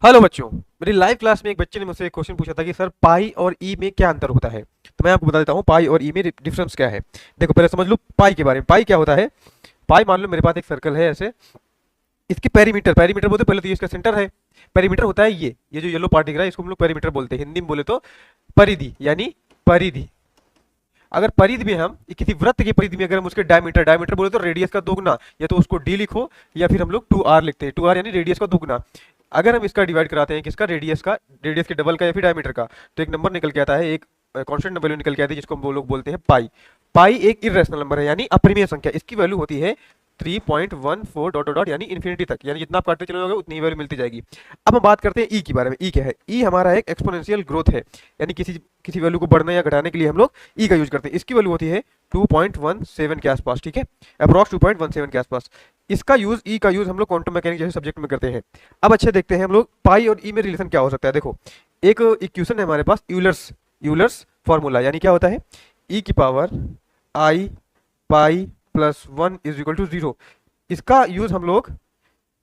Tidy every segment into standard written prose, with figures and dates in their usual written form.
Hello बच्चों। मेरी live class में एक बच्चे ने मुझसे एक क्वेश्चन पूछा था कि सर पाई और ई में क्या अंतर होता है। तो मैं आपको बता देता हूँ पाई और ई में डिफरेंस क्या है। देखो पहले समझ लो पाई के बारे में। पाई क्या होता है? पाई मान लो मेरे पास एक सर्कल है ऐसे, इसकी पेरीमीटर, पेरीमीटर बोलते हैं पहले तो ये इसका सेंटर है। पेरीमीटर होता है ये जो येलो पार्ट दिख रहा है इसको हम लोग पेरीमीटर बोलते हैं, हिंदी में बोले तो परिधि यानी परिधि। अगर परिधि में हम किसी वृत्त की परिधि में अगर हम उसके डायमीटर, डायमीटर बोले तो रेडियस का दोगुना, या तो उसको डी लिखो या फिर हम लोग 2r लिखते हैं, 2r यानी रेडियस का दोगुना। अगर हम इसका डिवाइड कराते हैं किसका, रेडियस का, रेडियस के डबल का या फिर डायमीटर का, तो एक नंबर निकल के आता है, एक कांस्टेंट वैल्यू निकल के आती है जिसको हम लोग बोलते हैं पाई। पाई एक इरेशनल नंबर है यानी अपरिमेय संख्या। इसकी वैल्यू होती है 3.14 डॉट डॉट यानी इन्फिनिटी तक, यानी जितना आप काटते चले जाओगे उतनी वैल्यू मिलती जाएगी। अब हम बात करते हैं ई के बारे में। ई क्या है? ई हमारा एक एक्सपोनेंशियल ग्रोथ है, यानी किसी किसी वैल्यू को बढ़ने या घटाने के लिए हम लोग ई का यूज करते हैं। इसकी वैल्यू होती है 2.17 के आसपास, ठीक है, अप्रॉक्स 2.17 के आसपास। इसका यूज, ई का यूज हम लोग क्वांटम मैकेनिक्स जैसे सब्जेक्ट में करते हैं। अब अच्छे देखते हैं हम लोग पाई और ई में रिलेशन क्या हो सकता है। देखो एक इक्वेशन है हमारे पास, यूलर्स यूलर्स फॉर्मूला, यानी क्या होता है, ई की power i pi plus 1 is equal to 0। इसका यूज हम लोग,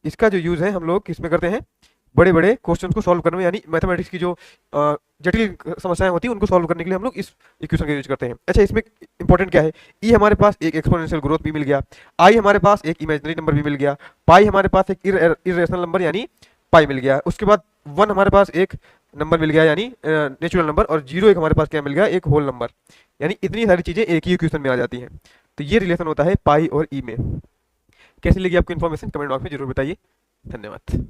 इसका जो यूज है हम लोग किसमें करते हैं, बड़े बड़े क्वेश्चंस को सॉल्व करने में, यानी मैथमेटिक्स की जो जटिल समस्याएं होती हैं उनको सॉल्व करने के लिए हम लोग इस इक्वेशन का यूज करते हैं। अच्छा इसमें इंपॉर्टेंट क्या है, ई हमारे पास एक एक्सपोनेंशियल ग्रोथ भी मिल गया, आई हमारे पास एक इमेजिनरी नंबर भी मिल गया, पाई हमारे पास एक इरेशनल नंबर यानी पाई मिल गया, उसके बाद 1 हमारे पास एक नंबर मिल गया यानी नेचुरल नंबर, और 0 एक हमारे पास क्या मिल गया, एक होल नंबर। यानी इतनी सारी चीजें एक ही इक्वेशन में आ जाती हैं। तो ये रिलेशन होता है पाई और ई में। कैसी लगी आपको इन्फॉर्मेशन, कमेंट बॉक्स में जरूर बताइए। धन्यवाद।